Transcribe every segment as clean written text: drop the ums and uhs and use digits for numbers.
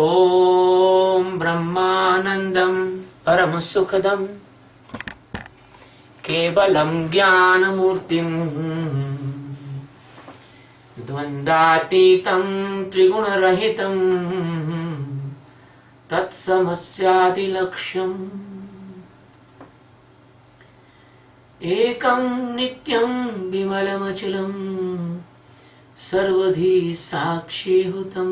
ॐ ब्रह्मानन्दं परमसुखदं केवलं ज्ञानमूर्तिं द्वन्द्वातीतं त्रिगुणरहितं तत्समस्यादिलक्ष्यम् एकं नित्यं विमलमचलं सर्वधी साक्षीभूतं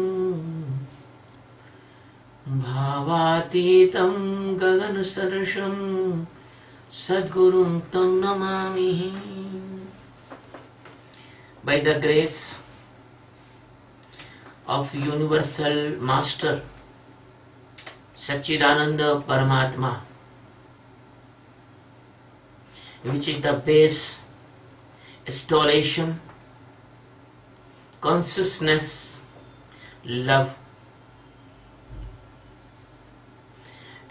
भावातीतं गगनसदृशं सद्गुरुं तं Namami. By the grace of Universal Master Satchidananda Paramatma, which is the base, installation, consciousness, love,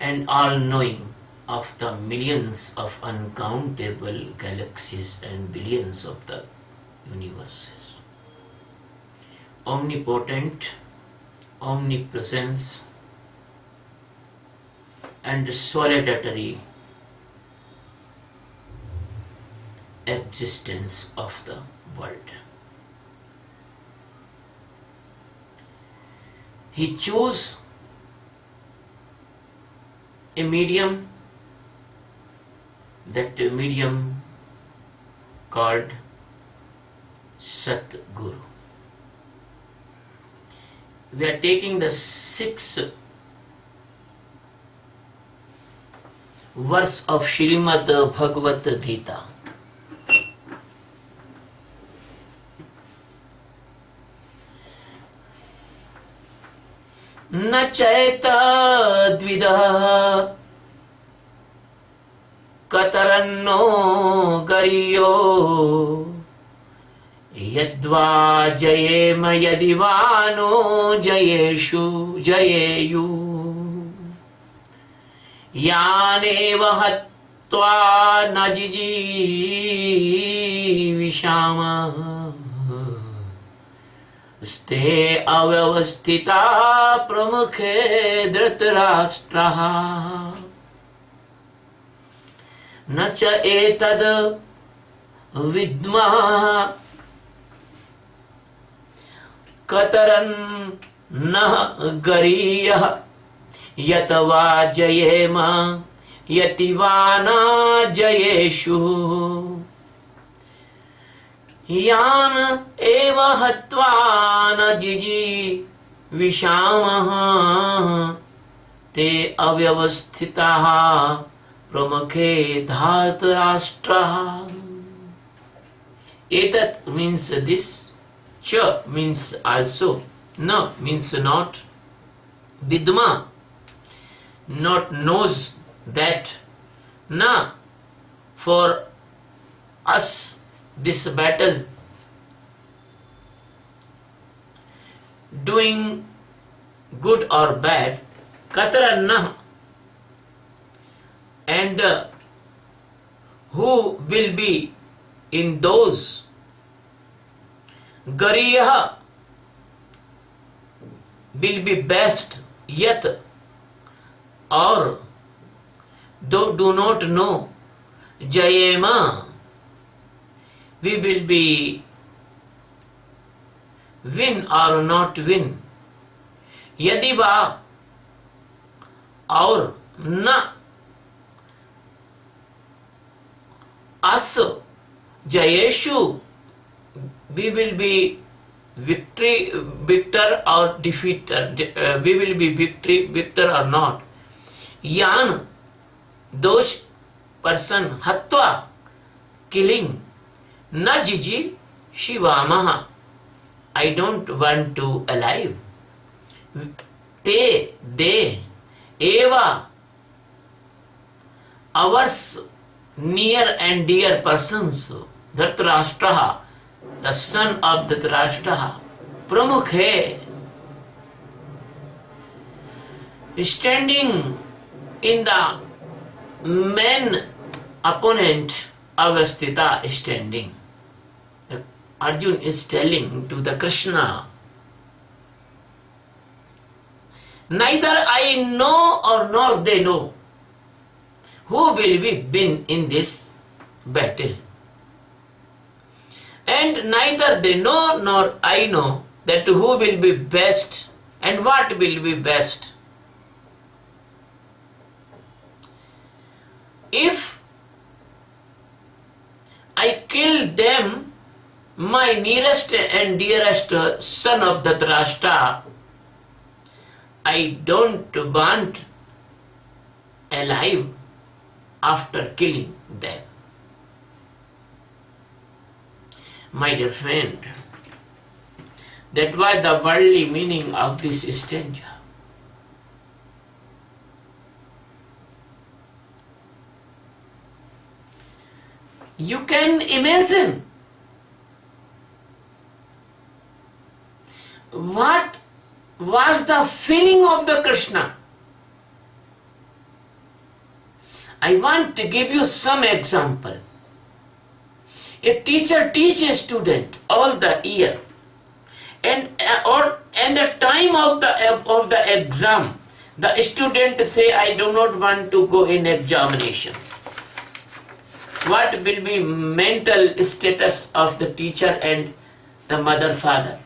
and all-knowing of the millions of uncountable galaxies and billions of the universes. Omnipotent, omnipresence, and solitary existence of the world. He chose a medium, that medium called Satguru. We are taking the 6th verse of Srimad Bhagavad Geeta. न चैतद्विदः कतरन्नो गरीयो यद्वा जयेम यदि वा no जयेषु जयेयु यानेव हत्वा न जिजीविषामः स्ते अव्यवस्थिता प्रमुखे धृतराष्ट्रः न च एतद् विद्मः कतरन्नः गरीयः यत वा जयेम यति वा न जयेषु यान एव हत्वा न जिजीविषामः ते अव्यवस्थिताः प्रमुखे धातराष्ट्रः. Etat means this, cha means also, na means not, vidma not knows that, na for us this battle, doing good or bad, kataranna, and who will be in those, gariyah will be best, yet or do not know, jayema we will be win or not win, yadiva or na us jayeshu we will be victor or defeater, we will be victor or not, yan those person hatva killing, na jiji shivamaha I don't want to alive, they eva ours near and dear persons, Dhritarashtraha, the son of Dhritarashtraha, Pramukhe, standing in the main opponent, Avastita standing. Arjun is telling to the Krishna, Neither I know or nor they know who will be win in this battle. And neither they know nor I know that who will be best and what will be best. If I kill them, my nearest and dearest son of Dhritarashtra, I don't want alive after killing them. My dear friend, that was the worldly meaning of this stanza. You can imagine what was the feeling of the Krishna. I want to give you some example. A teacher teaches a student all the year, and the time of the exam, the student say, I do not want to go in examination. What will be mental status of the teacher and the mother, father?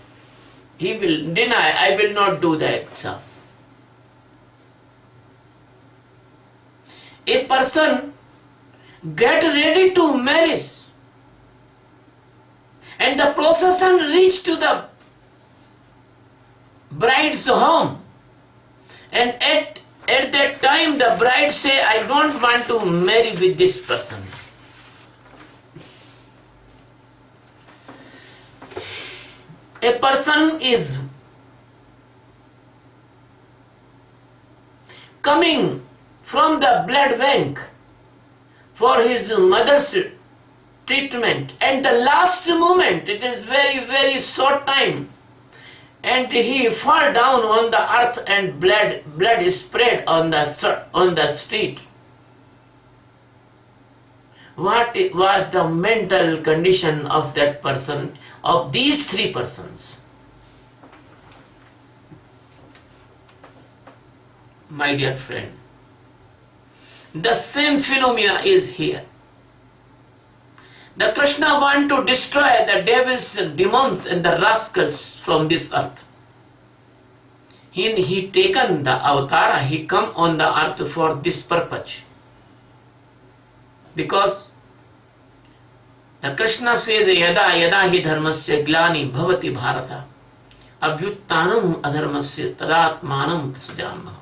He will deny, I will not do the exam. A person get ready to marry, and the procession reach to the bride's home, and at that time the bride say, I don't want to marry with this person. A person is coming from the blood bank for his mother's treatment, and the last moment, it is very, very short time, and he fall down on the earth and blood is spread on the street. What was the mental condition of that person, of these three persons? My dear friend, the same phenomena is here. The Krishna want to destroy the devils and demons and the rascals from this earth. He taken the avatar, he come on the earth for this purpose. Because the Krishna says, Yada yada hi dharmasya glani bhavati bharata abhyuttanam adharmasya tadatmanam sujamaham.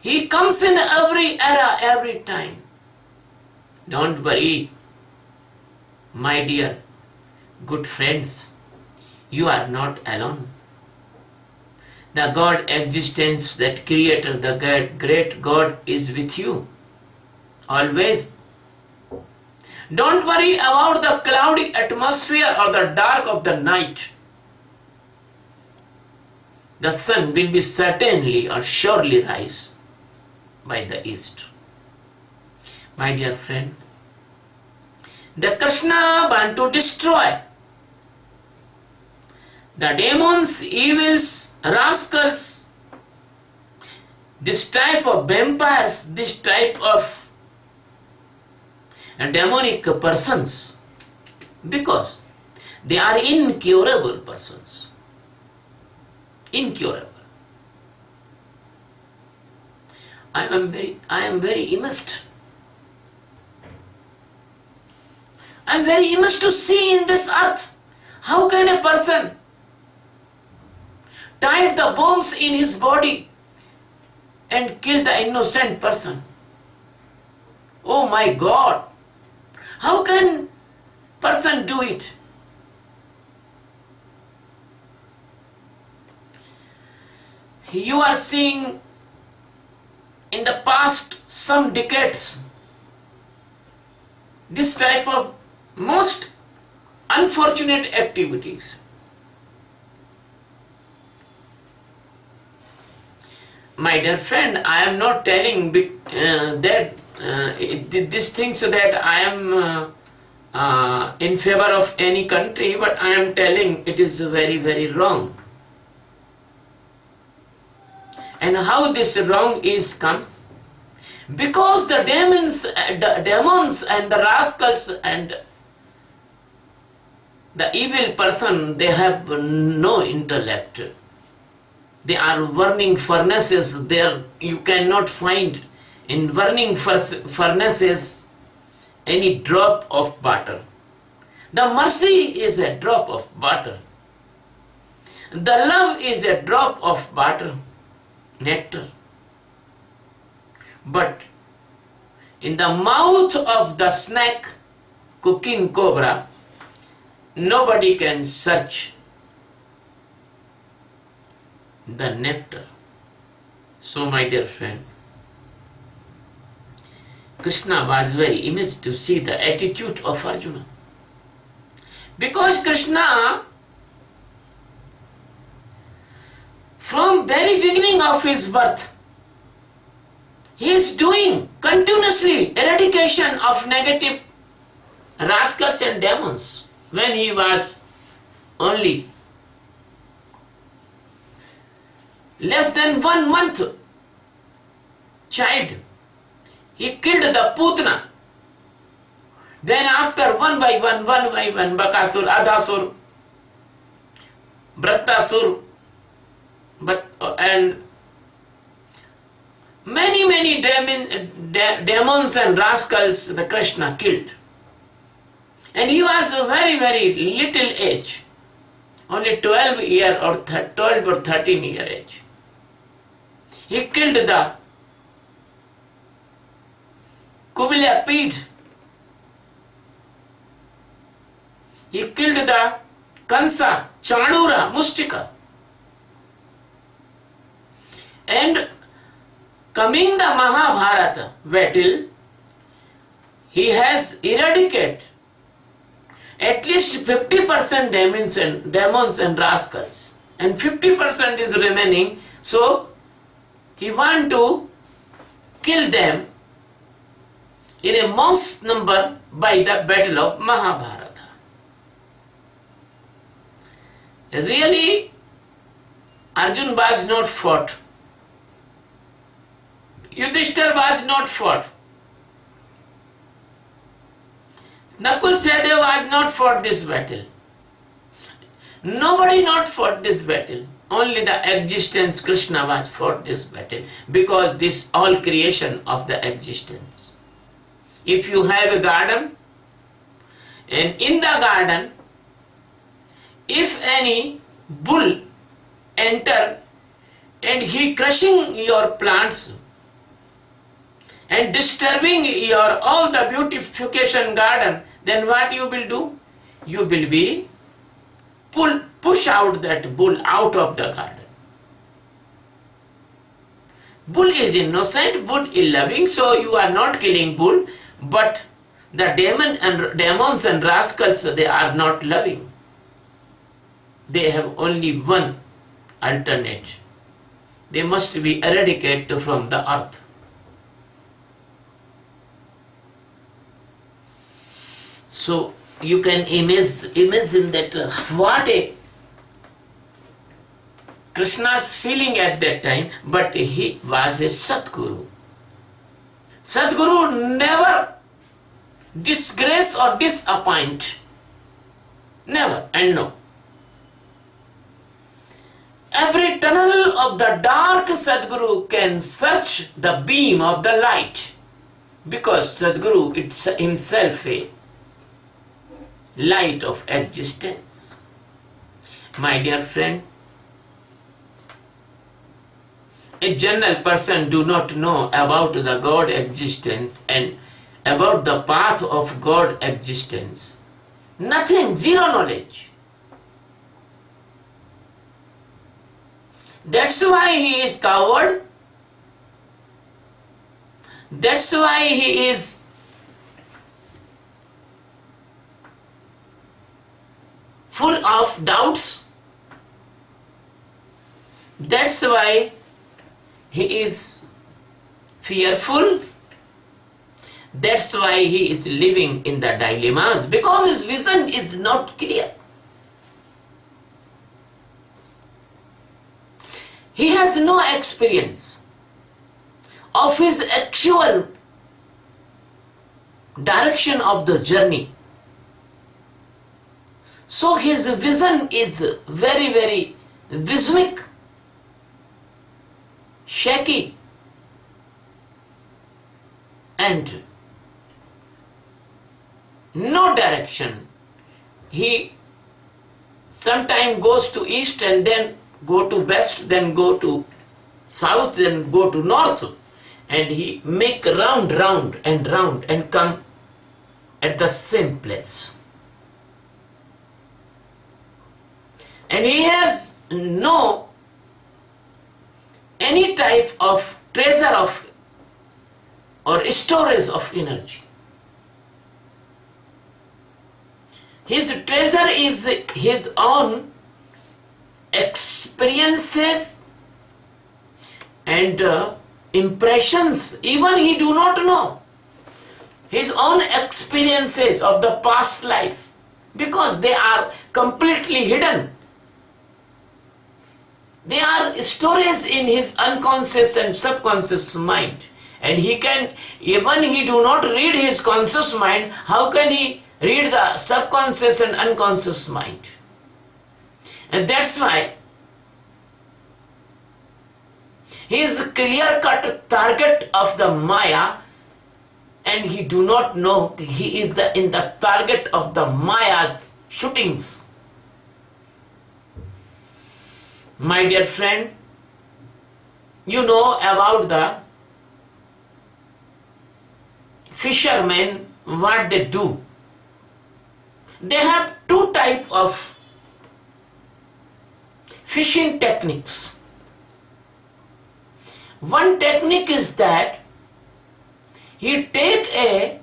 He comes in every era, every time. Don't worry, my dear good friends, you are not alone. The God existence, that creator, the great God is with you always. Don't worry about the cloudy atmosphere or the dark of the night. The sun will be certainly or surely rise by the east. My dear friend, the Krishna want to destroy the demons, evils, rascals, this type of vampires, this type of demonic persons, because they are incurable persons. Incurable. I am very immersed. I am very immersed to see in this earth. How can a person tie the bombs in his body and kill the innocent person? Oh my God! How can person do it? You are seeing in the past some decades this type of most unfortunate activities. My dear friend, I am not telling that these things that I am in favor of any country, but I am telling it is very, very wrong. And how this wrong is comes? Because the demons and the rascals and the evil person, they have no intellect. They are burning furnaces. There you cannot find in burning furnaces any drop of butter. The mercy is a drop of butter. The love is a drop of butter, nectar. But in the mouth of the snake, cooking cobra, nobody can search the nectar. So my dear friend, Krishna was very amazed to see the attitude of Arjuna. Because Krishna, from very beginning of his birth, he is doing continuously eradication of negative rascals and demons. When he was only less than 1 month child, he killed the Putana. Then after one by one, Bakasur, Adhasur, Brattasur, and many demons and rascals the Krishna killed. And he was a very little age, only 12 or 13 year age. He killed the Kubila Pid. He killed the Kansa, Chanura, Mustika. And coming the Mahabharata battle, he has eradicated at least 50% demons and rascals, and 50% is remaining. So he want to kill them in a most number by the battle of Mahabharata. Really, Arjun was not fought. Yudhishthir was not fought. Nakul Sahdev was not fought this battle. Nobody not fought this battle. Only the existence Krishna was fought this battle, because this all creation of the existence. If you have a garden, and in the garden, if any bull enter and he crushing your plants and disturbing your all the beautification garden, then what you will do? You will be push out that bull out of the garden. Bull is innocent, bull is loving, so you are not killing bull, but the demons and rascals, they are not loving. They have only one alternate. They must be eradicated from the earth. So you can imagine that what a Krishna's feeling at that time, but he was a Satguru. Satguru never disgrace or disappoint. Never and no. Every tunnel of the dark Sadguru can search the beam of the light, because Sadguru is himself a light of existence. My dear friend, a general person do not know about the God existence and about the path of God existence. Nothing, zero knowledge. That's why he is coward. That's why he is full of doubts. That's why he is fearful. That's why he is living in the dilemmas, because his vision is not clear. He has no experience of his actual direction of the journey. So his vision is very, very vismic, shaky, and no direction. He sometimes goes to east and then go to west, then go to south, then go to north, and he make round and come at the same place. And he has no any type of treasure of or storage of energy. His treasure is his own experiences and impressions. Even he do not know his own experiences of the past life, because they are completely hidden. They are storage in his unconscious and subconscious mind. And he can, even he do not read his conscious mind, how can he read the subconscious and unconscious mind? And that's why he is a clear-cut target of the Maya, and he do not know he is in the target of the Maya's shootings. My dear friend, you know about the fishermen, what they do. They have two types of fishing techniques. One technique is that he take a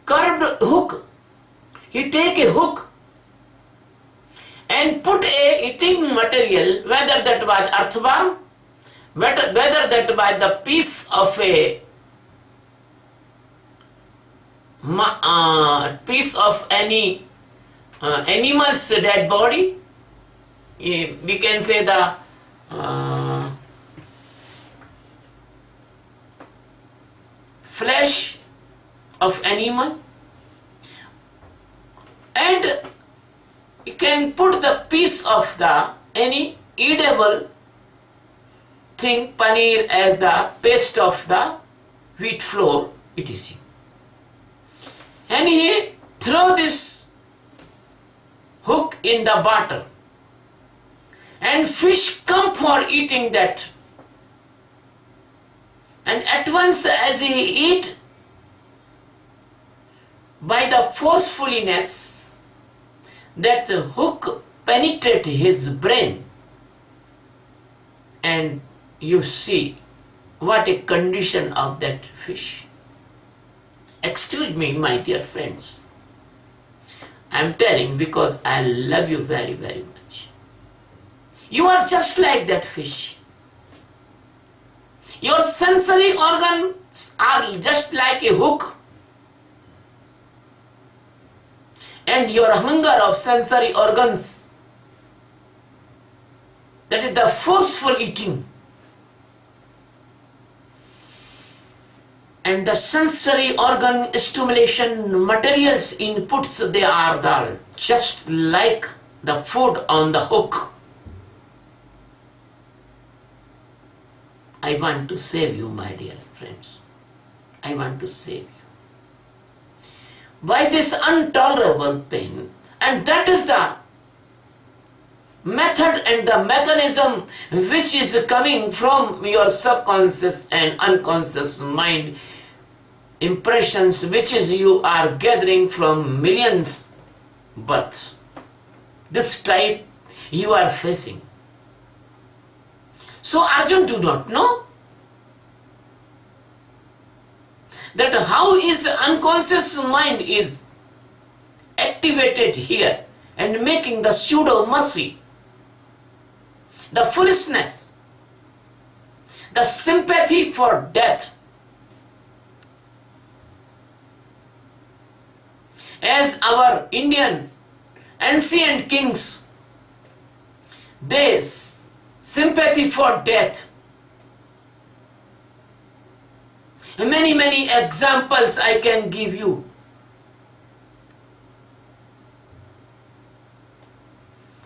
curved hook. He take a hook and put a eating material, whether that was earthworm, whether that was the piece of a piece of any animal's dead body. We can say the flesh of animal, and you can put the piece of the any edible thing, paneer, as the paste of the wheat flour, etc. And he throw this hook in the water, and fish come for eating that. And at once as he eat, by the forcefulness, that the hook penetrate his brain, and you see what a condition of that fish. Excuse me, my dear friends. I am telling because I love you very, very much. You are just like that fish. Your sensory organs are just like a hook, and your hunger of sensory organs, that is the forceful eating, and the sensory organ stimulation materials inputs, they are the, just like the food on the hook. I want to save you, my dear friends. I want to save you. By this intolerable pain, and that is the method and the mechanism which is coming from your subconscious and unconscious mind, impressions which is you are gathering from millions births. This type you are facing. So Arjun do not know that how his unconscious mind is activated here and making the pseudo mercy, the foolishness, the sympathy for death. As our Indian ancient kings This sympathy for death. Many examples I can give you.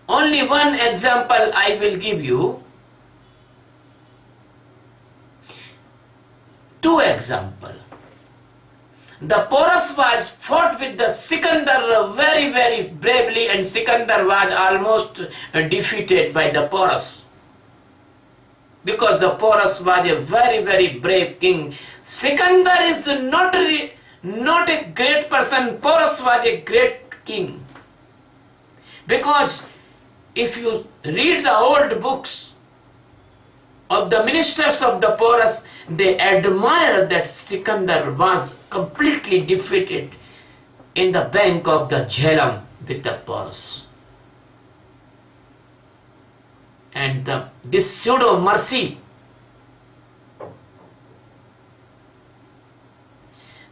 Only one example I will give you. Two examples. The Porus was fought with the Sikandar very bravely, and Sikandar was almost defeated by the Porus. Because the Porus was a very brave king. Sikandar is not a great person. Porus was a great king. Because if you read the old books of the ministers of the Porus, they admire that Sikandar was completely defeated in the bank of the Jhelum with the Porus. And this pseudo mercy,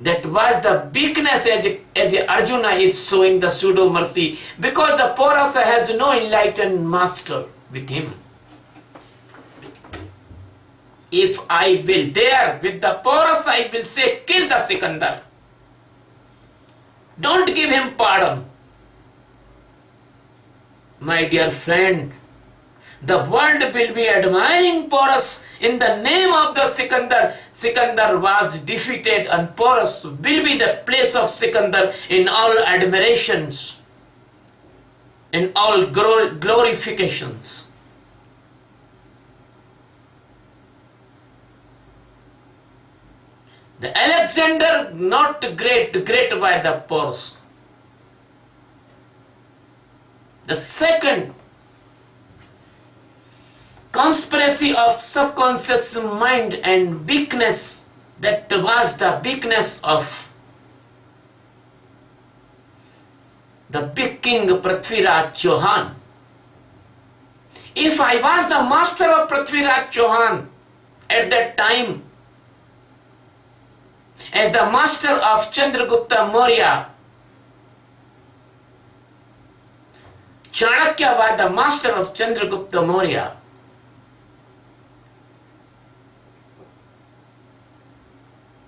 that was the weakness as Arjuna is showing the pseudo mercy, because the Porus has no enlightened master with him. If I will there with the Porus, I will say, kill the Sikandar. Don't give him pardon. My dear friend, the world will be admiring Porus in the name of the Sikandar. Sikandar was defeated, and Porus will be the place of Sikandar in all admirations, in all glorifications. The Alexander, not great by the Porus. The second conspiracy of subconscious mind and weakness, that was the weakness of the big king Prithviraj Chauhan. If I was the master of Prithviraj Chauhan at that time, as the master of Chandragupta Maurya, Chanakya was the master of Chandragupta Maurya.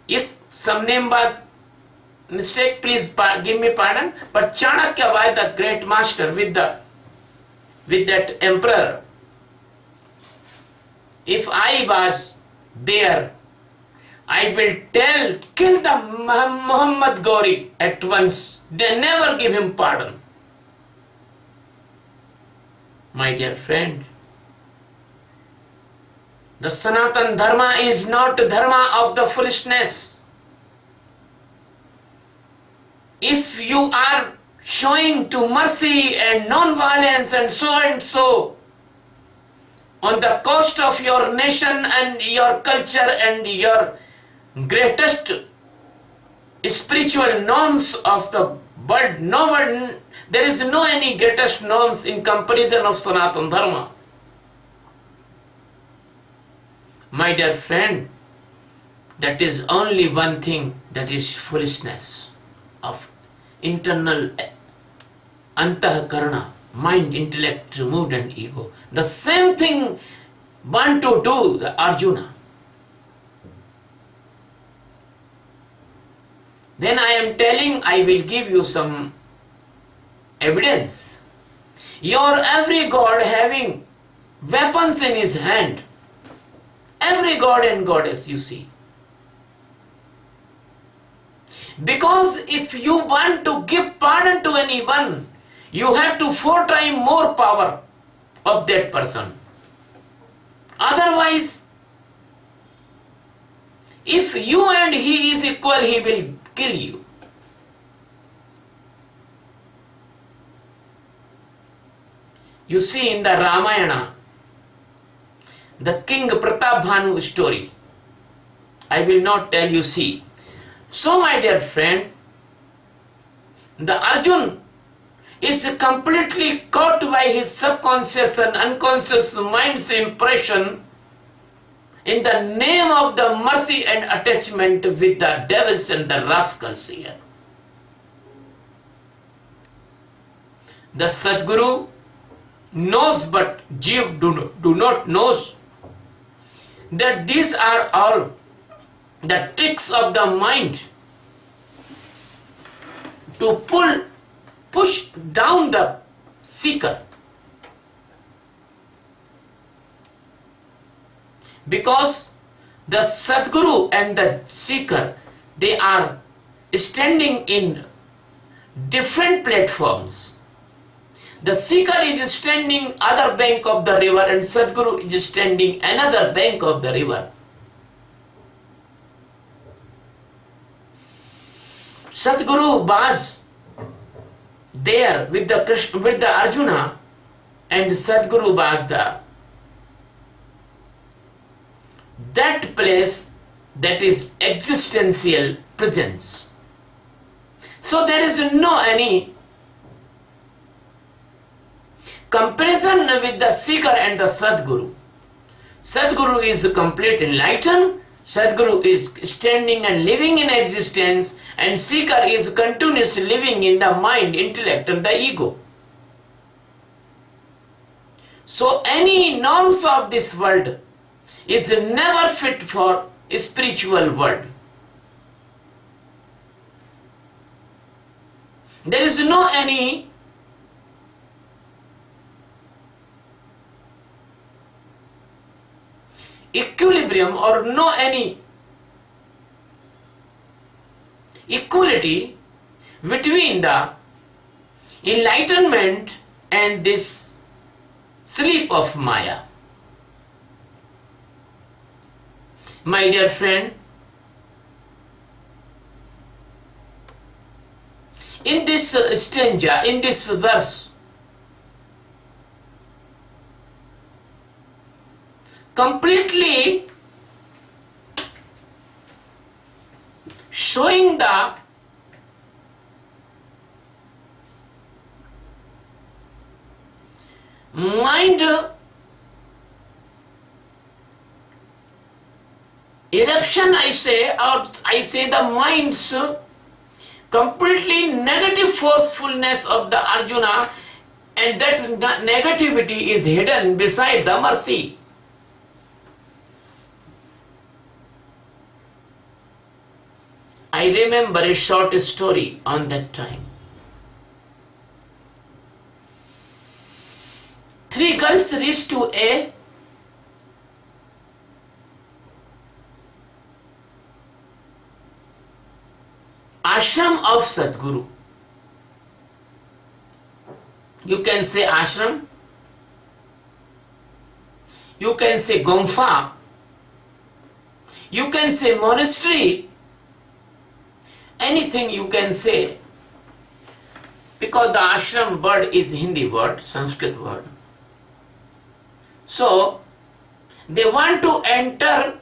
If some name was mistake, please give me pardon. But Chanakya was the great master with that emperor. If I was there, I will kill the Muhammad Gauri at once. They never give him pardon. My dear friend, the Sanatan Dharma is not Dharma of the foolishness. If you are showing to mercy and non-violence and so on the cost of your nation and your culture and your greatest spiritual norms of the world, there is no any greatest norms in comparison of Sanatan Dharma. My dear friend, that is only one thing, that is foolishness of internal antahkarana, mind, intellect, mood and ego. The same thing want to do the Arjuna. Then I am telling, I will give you some evidence. Your every god having weapons in his hand. Every god and goddess you see. Because if you want to give pardon to anyone, you have to 4 times more power of that person. Otherwise, if you and he is equal, he will kill you. You see in the Ramayana, the King Pratapbhanu story. I will not tell you, see. So my dear friend, the Arjun is completely caught by his subconscious and unconscious mind's impression in the name of the mercy and attachment with the devils and the rascals here. The Sadguru knows but Jeev do not knows that these are all the tricks of the mind to push down the seeker. Because the Sadguru and the seeker, they are standing in different platforms. The seeker is standing other bank of the river and Sadguru is standing another bank of the river. Sadguru was there with the Arjuna, and Sadguru was that place that is existential presence. So there is no any comparison with the seeker and the Sadguru. Sadguru is complete enlightened, Sadguru is standing and living in existence, and seeker is continuously living in the mind, intellect and the ego. So any norms of this world is never fit for a spiritual world. There is no any equilibrium or no any equality between the enlightenment and this sleep of Maya. My dear friend, in this stanza, in this verse, completely showing the mind eruption, I say the mind's completely negative forcefulness of the Arjuna, and that negativity is hidden beside the mercy. I remember a short story on that time. 3 girls reached to a ashram of Sadguru. You can say ashram, you can say gomfa, you can say monastery, anything you can say, because the ashram word is Hindi word, Sanskrit word. So they want to enter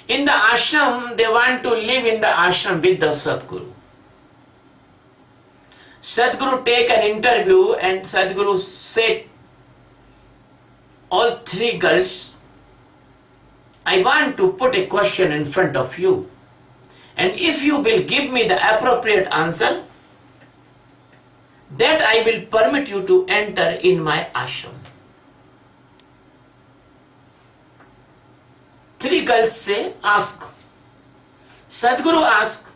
in the ashram, they want to live in the ashram with the Sadguru. Sadguru take an interview and Sadguru said, all 3 girls, I want to put a question in front of you, and if you will give me the appropriate answer, that I will permit you to enter in my ashram. 3 girls say, ask. Sadguru asked,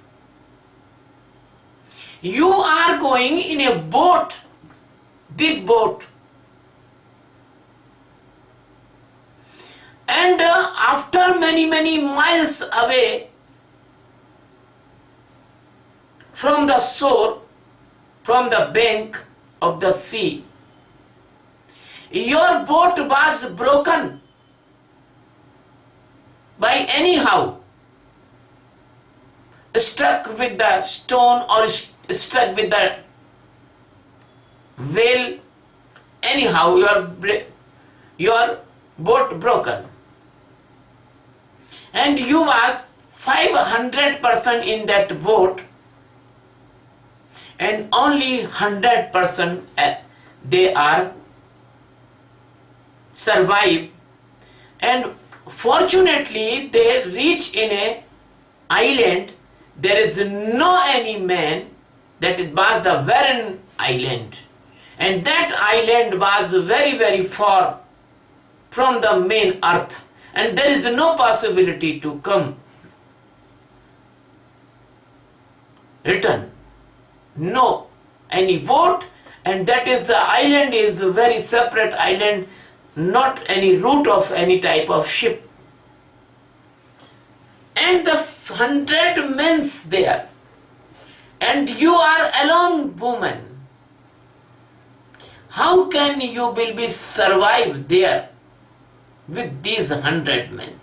you are going in a boat, big boat, and after many miles away from the shore, from the bank of the sea, your boat was broken by anyhow, struck with the stone or struck with the whale, anyhow your boat broken, and you was 500% in that boat, and only 100% they are survive, and fortunately they reach in a island. There is no any man, that it was the barren island, And that island was very, very far from the main earth, and there is no possibility to come return. No any boat, and that is the island is a very separate island, not any route of any type of ship. And the 100 men's there, and you are alone, woman. How can you will be survive there with these 100 men?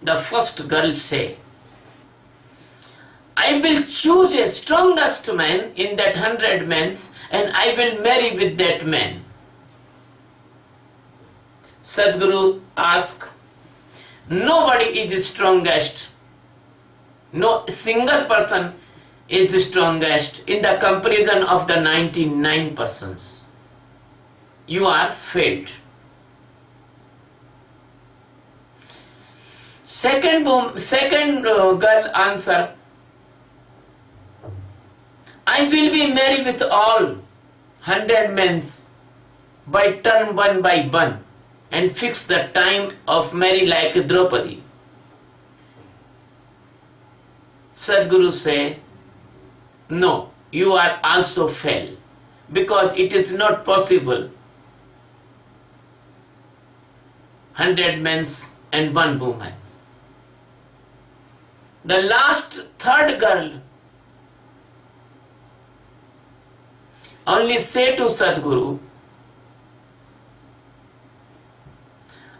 The first girl say, I will choose a strongest man in that 100 men and I will marry with that man. Sadhguru asked, nobody is strongest. No single person is strongest in the comparison of the 99 persons. You are failed. Second girl answer, I will be married with all 100 men by turn one by one and fix the time of marry like Draupadi. Sadhguru say, no, you are also fail because it is not possible 100 men and one woman. The last third girl only say to Sadhguru,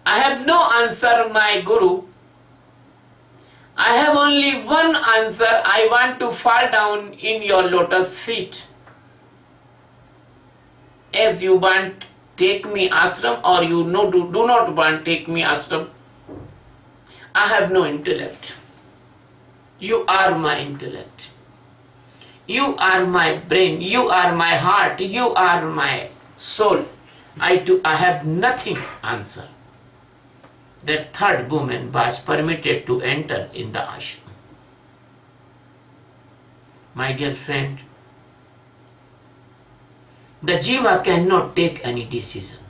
I have no answer, my Guru. I have only one answer. I want to fall down in your lotus feet. As you want, take me ashram, or you do not want, take me ashram. I have no intellect. You are my intellect. You are my brain. You are my heart. You are my soul. I have nothing answer. That third woman was permitted to enter in the ashram. My dear friend, the jiva cannot take any decision.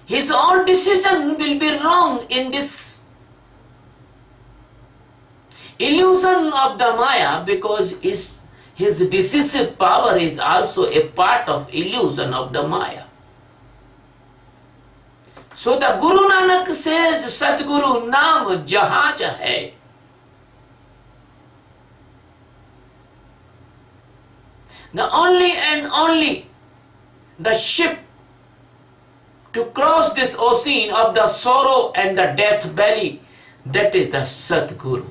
His all decision will be wrong in this illusion of the Maya, because his decisive power is also a part of illusion of the Maya. So the Guru Nanak says, Sadguru Naam Jahaj hai. The only and only the ship to cross this ocean of the sorrow and the death valley, that is the Sadguru.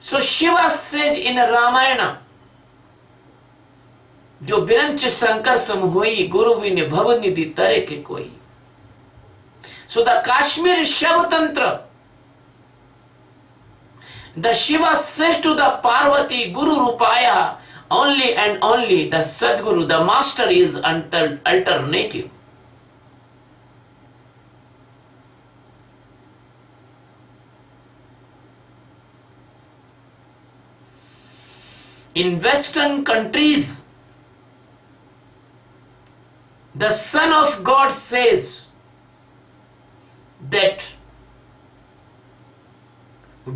So Shiva said in Ramayana, जो बिरंच शंकर सम होई गुरु बिन भव निधि तरे के कोई. So the Kashmir Shiva Tantra, the Shiva says to the Parvati, Guru Rupaya, only and only the Sadguru, the master, is alternative. In Western countries, the Son of God says that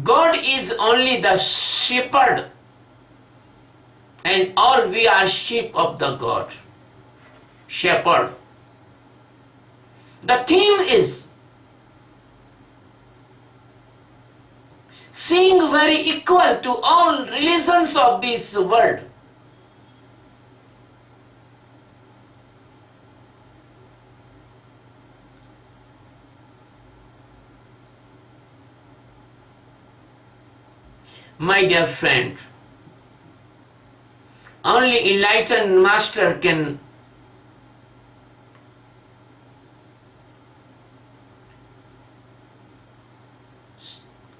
God is only the shepherd and all we are sheep of the God. Shepherd. The theme is seeing very equal to all religions of this world. My dear friend, only enlightened master can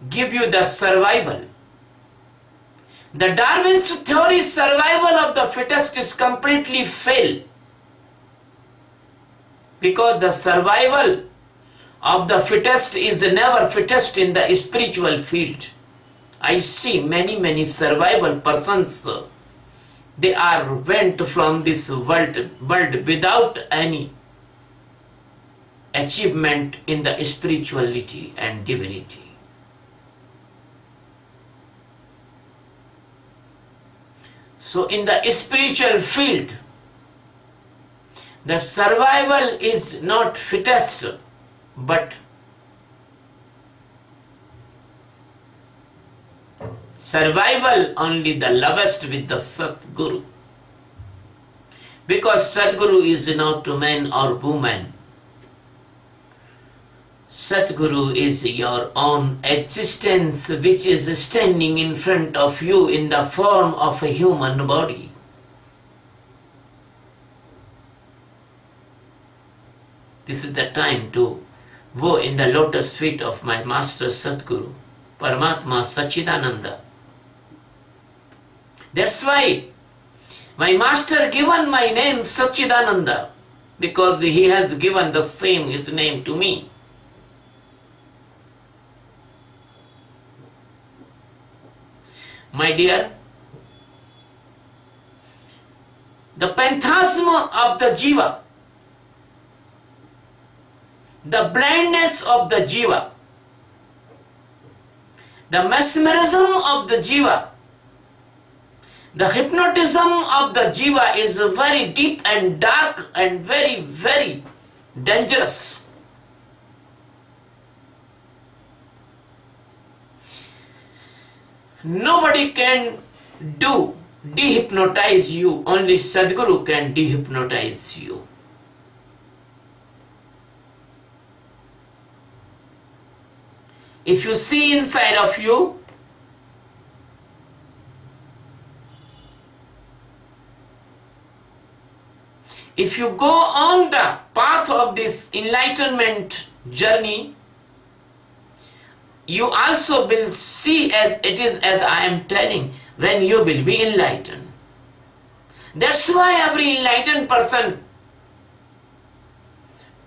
give you the survival. The Darwin's theory, survival of the fittest, is completely fail, because the survival of the fittest is never fittest in the spiritual field. I see many survival persons. They are went from this world without any achievement in the spirituality and divinity. So in the spiritual field, the survival is not fittest, but survival only the lovest with the Satguru. Because Satguru is not man or woman. Satguru is your own existence which is standing in front of you in the form of a human body. This is the time to go in the lotus feet of my Master Satguru, Paramatma Sachidananda. That's why my Master given my name Sachidananda, because he has given the same his name to me. My dear, the phantasm of the Jiva, the blindness of the Jiva, the mesmerism of the Jiva, the hypnotism of the Jiva is very deep and dark and very dangerous. Nobody can dehypnotize you, only Sadguru can dehypnotize you. If you see inside of you, if you go on the path of this enlightenment journey, you also will see as it is as I am telling, when you will be enlightened. That's why every enlightened person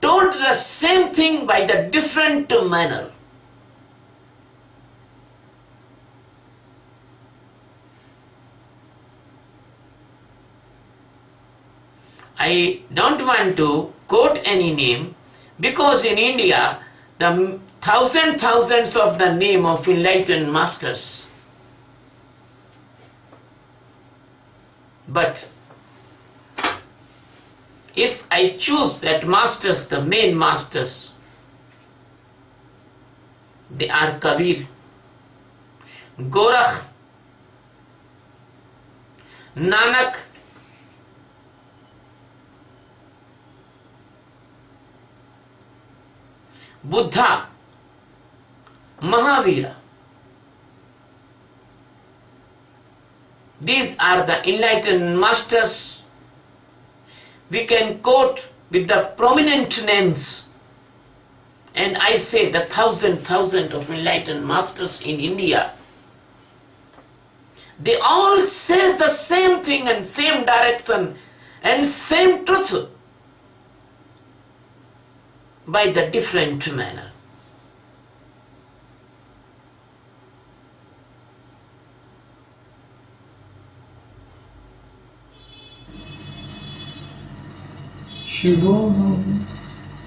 told the same thing by the different manner. I don't want to quote any name, because in India the thousands of the name of enlightened masters. But if I choose that masters, the main masters, they are Kabir, Gorakh, Nanak, Buddha, Mahavira. These are the enlightened masters. We can quote with the prominent names. And I say the thousand of enlightened masters in India. They all say the same thing and same direction and same truth by the different manner.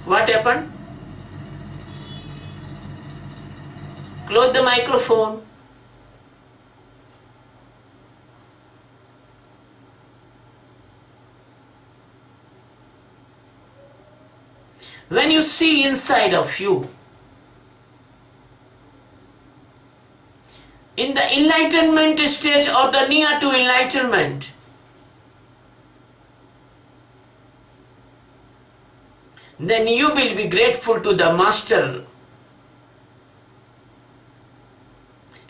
What happened? Close the microphone. When you see inside of you, in the enlightenment stage or the near to enlightenment, then you will be grateful to the master,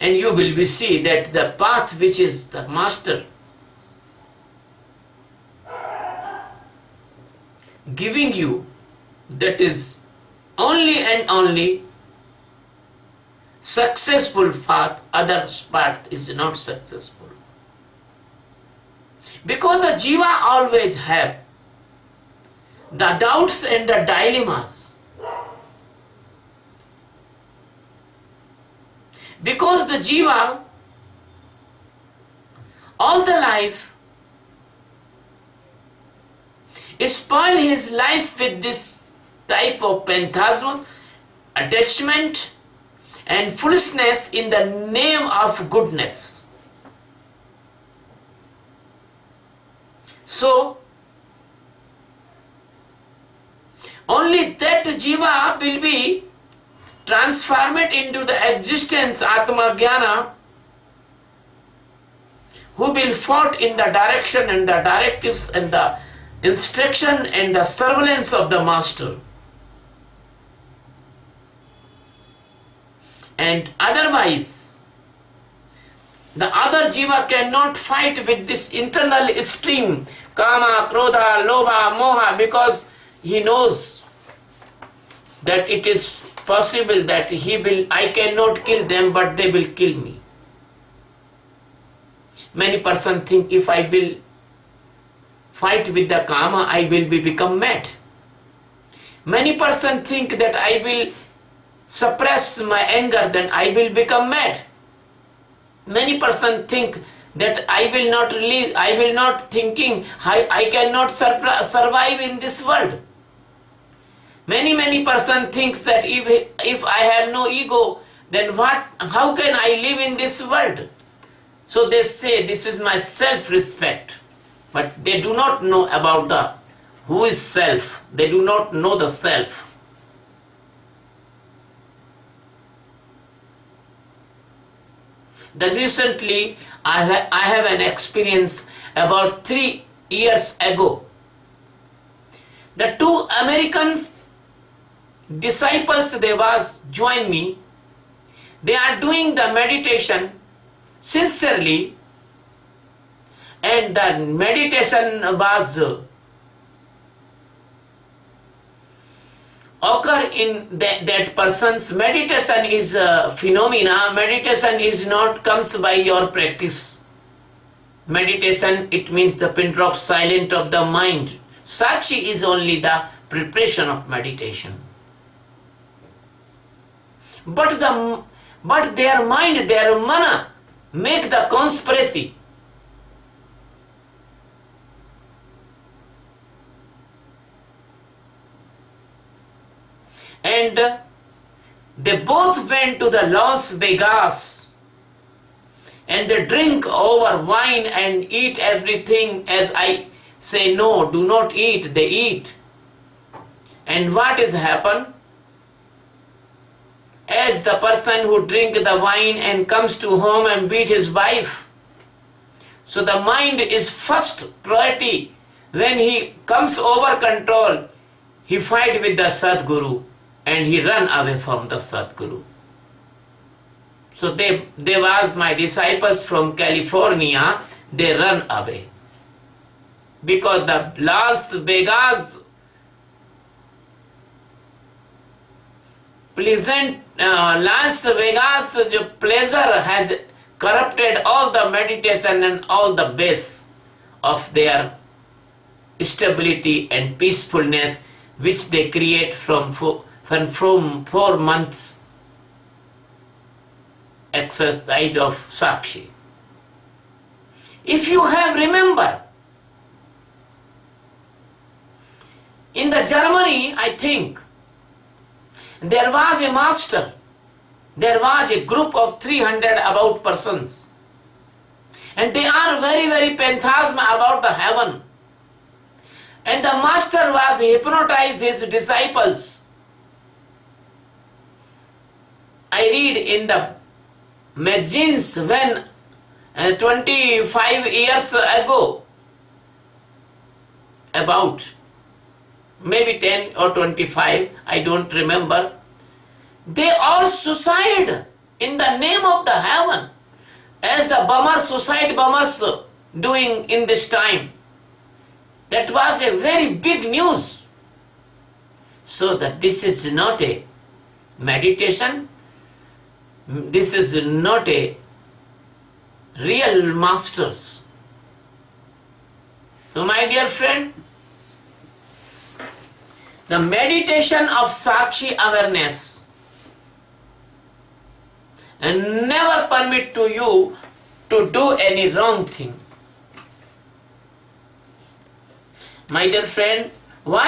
and you will be see that the path which is the master giving you, that is only and only successful path, other path is not successful. Because the jiva always have the doubts and the dilemmas. Because the jiva all the life, spoil his life with this type of phantasm, attachment and foolishness in the name of goodness. So, only that jiva will be transformed into the existence Atma Jnana, who will fought in the direction and the directives and the instruction and the surveillance of the master. And otherwise, the other jiva cannot fight with this internal stream, kama, krodha, lobha, moha, because he knows that it is possible that I cannot kill them, but they will kill me. Many persons think if I will fight with the kama, I will become mad. Many persons think that I will suppress my anger, then I will become mad. Many persons think that I will not release, I will not thinking, I cannot survive in this world. Many persons thinks that if I have no ego, then how can I live in this world? So they say this is my self-respect. But they do not know about who is self. They do not know the self. Recently, I have an experience about 3 years ago. The 2 Americans disciples, they was join me. They are doing the meditation sincerely, and the meditation was occur in that person's meditation is a phenomena. Meditation is not comes by your practice. Meditation, it means the pin drop silent of the mind. Sakshi is only the preparation of meditation. But their mind, their mana, make the conspiracy. And they both went to the Las Vegas, and they drink over wine and eat everything as I say no, do not eat, they eat. And what is happened? As the person who drink the wine and comes to home and beat his wife, so the mind is first priority. When he comes over control, he fight with the Sadguru and he run away from the Sadguru. So they was my disciples from California, they run away. Because the Las Vegas pleasure has corrupted all the meditation and all the base of their stability and peacefulness which they create from 4 months exercise of Sakshi. If you have remember, in the Germany, I think, there was a master, there was a group of 300 about persons, and they are very phantasm about the heaven. And the master was hypnotized his disciples. I read in the magazines when 25 years ago, about maybe 10 or 25, I don't remember, they all suicide in the name of the heaven, as the bombers, suicide bombers doing in this time. That was a very big news. So that this is not a meditation, this is not a real masters. So my dear friend, the meditation of Sakshi awareness and never permit to you to do any wrong thing. My dear friend, why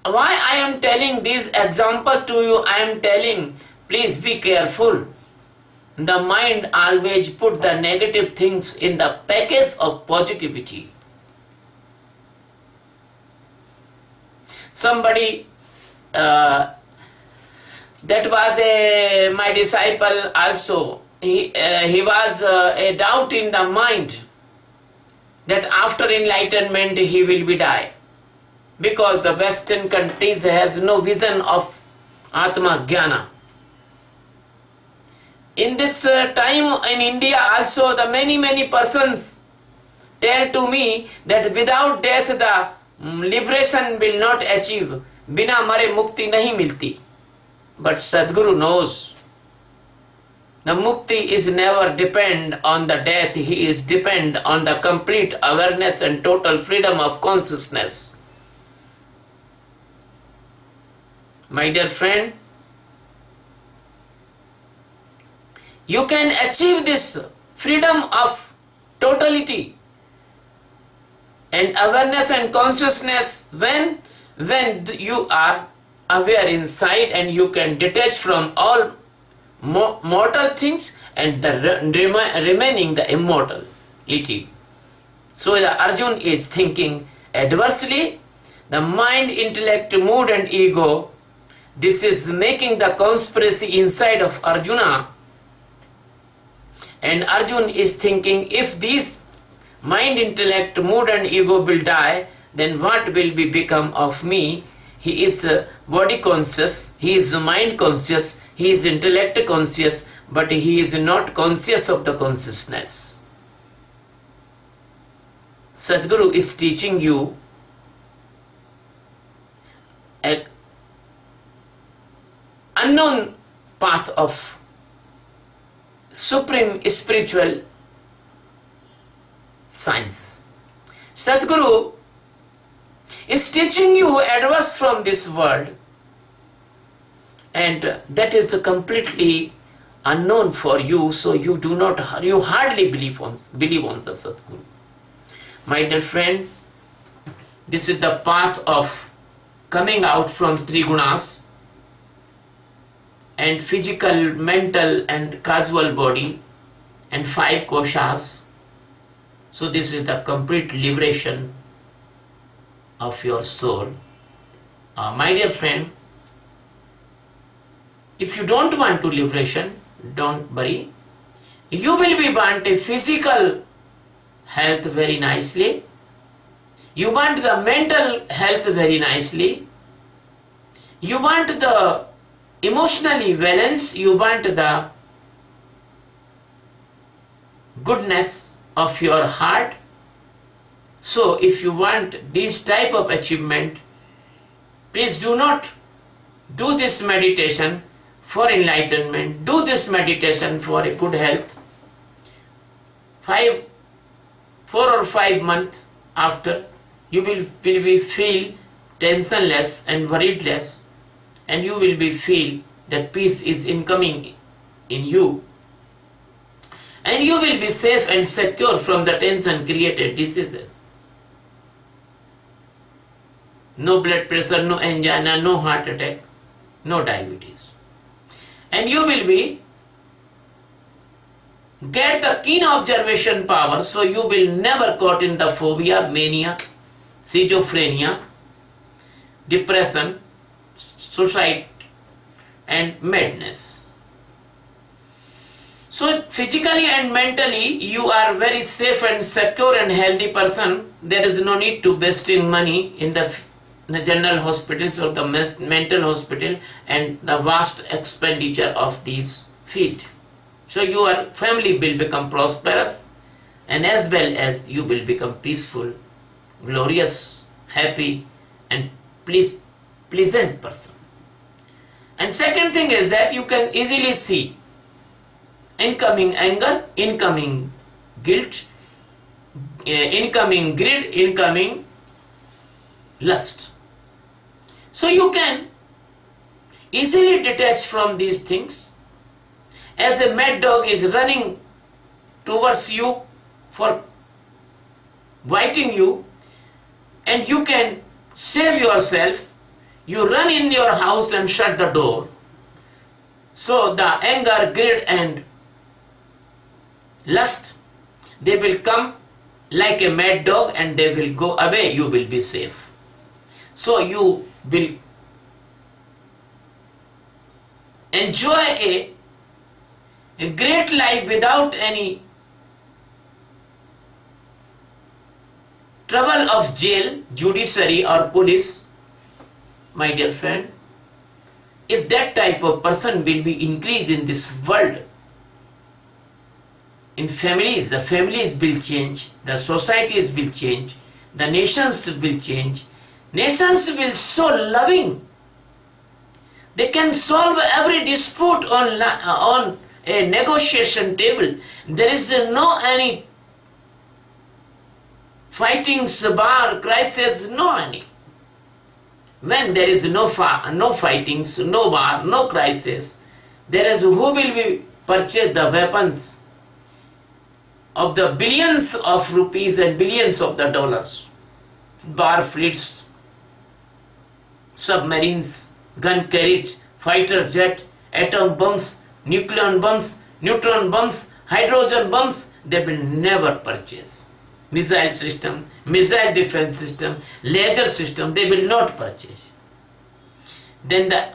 I am telling this example to you? I am telling, please be careful. The mind always put the negative things in the package of positivity. Somebody that was my disciple also. He was a doubt in the mind that after enlightenment he will be die, because the Western countries has no vision of Atma Jnana. In this time in India also, the many persons tell to me that without death the liberation will not achieve. Bina mare mukti nahi milti. But Sadguru knows the mukti is never depend on the death. He is depend on the complete awareness and total freedom of consciousness. My dear friend, you can achieve this freedom of totality and awareness and consciousness when you are aware inside and you can detach from all mortal things and the remaining the immortality. So the Arjun is thinking adversely. The mind, intellect, mood and ego, this is making the conspiracy inside of Arjuna. And Arjun is thinking, if these mind, intellect, mood and ego will die, then what will be become of me? He is body conscious, he is mind conscious, he is intellect conscious, but he is not conscious of the consciousness. Sadguru is teaching you an unknown path of supreme spiritual science. Sadguru is teaching you adverse from this world, and that is completely unknown for you, so you hardly believe on the Sadguru. My dear friend, this is the path of coming out from three gunas and physical, mental and causal body and 5 koshas. So this is the complete liberation of your soul. My dear friend, if you don't want to liberation, don't worry. You will be want a physical health very nicely. You want the mental health very nicely. You want the emotionally balance. You want the goodness of your heart. So if you want this type of achievement, please do not do this meditation for enlightenment. Do this meditation for a good health. 4 or 5 months after, you will be feel tensionless and worried less, and you will be feel that peace is incoming in you, and you will be safe and secure from the tension created diseases. No blood pressure, no angina, no heart attack, no diabetes. And you will be get the keen observation power, so you will never caught in the phobia, mania, schizophrenia, depression, suicide and madness. So physically and mentally you are very safe and secure and healthy person. There is no need to wasting money in the general hospitals or the mental hospital and the vast expenditure of these field. So your family will become prosperous, and as well as you will become peaceful, glorious, happy and pleasant person. And second thing is that you can easily see incoming anger, incoming guilt, incoming greed, incoming lust. So you can easily detach from these things. As a mad dog is running towards you for biting you, and you can save yourself, you run in your house and shut the door. So the anger, greed and lust, they will come like a mad dog and they will go away. You will be safe. So you will enjoy a great life without any trouble of jail, judiciary or police. My dear friend, if that type of person will be increased in this world, in families, the families will change, the societies will change, the nations will change. Nations will so loving. They can solve every dispute on a negotiation table. There is no any fightings, bar, crisis, no any. When there is no fightings, no war, no crisis, there is who will be purchase the weapons of the billions of rupees and billions of the dollars. Bar fleets, submarines, gun carriage, fighter jet, atom bombs, nuclear bombs, neutron bombs, hydrogen bombs, they will never purchase. Missile system, missile defense system, laser system, they will not purchase. Then the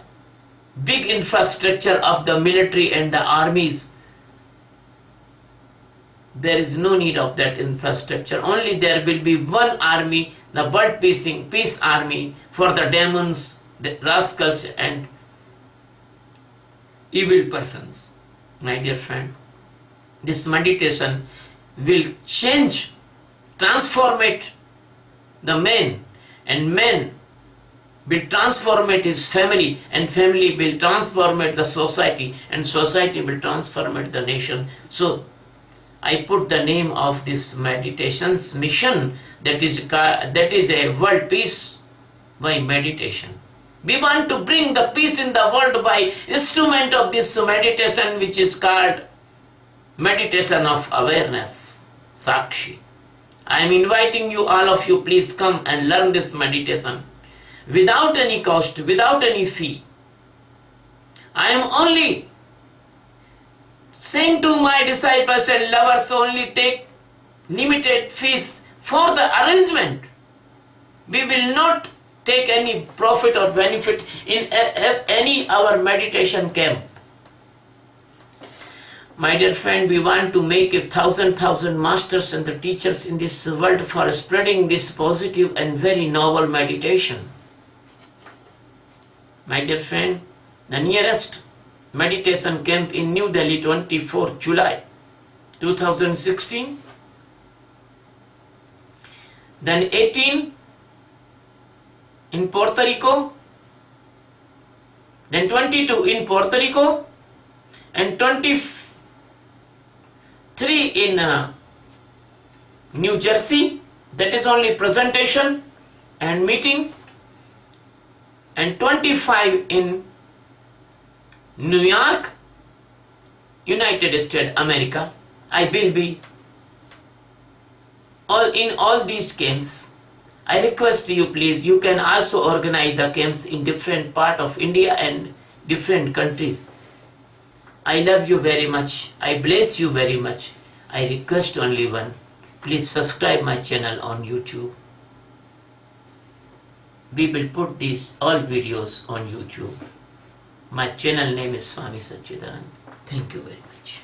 big infrastructure of the military and the armies, there is no need of that infrastructure. Only there will be one army, the world peace army for the demons, the rascals and evil persons. My dear friend, this meditation will change, transform it the man, and man will transform it his family, and family will transform it the society, and society will transform it the nation. So I put the name of this meditation's mission, that is a world peace by meditation. We want to bring the peace in the world by instrument of this meditation, which is called meditation of awareness, Sakshi. I am inviting you, all of you, please come and learn this meditation without any cost, without any fee. I am only saying to my disciples and lovers, only take limited fees for the arrangement. We will not take any profit or benefit in any our meditation camp. My dear friend, we want to make 1,000 masters and the teachers in this world for spreading this positive and very noble meditation. My dear friend, the nearest meditation camp in New Delhi, 24 July 2016. Then 18 in Puerto Rico. Then 22 in Puerto Rico. And 23 in New Jersey. That is only presentation and meeting. And 25 in New York, United States, America. I will be in all these camps. I request you, please, you can also organize the camps in different part of India and different countries. I love you very much. I bless you very much. I request only one. Please subscribe my channel on YouTube. We will put these all videos on YouTube. My channel name is Swami Satchidanand. Thank you very much.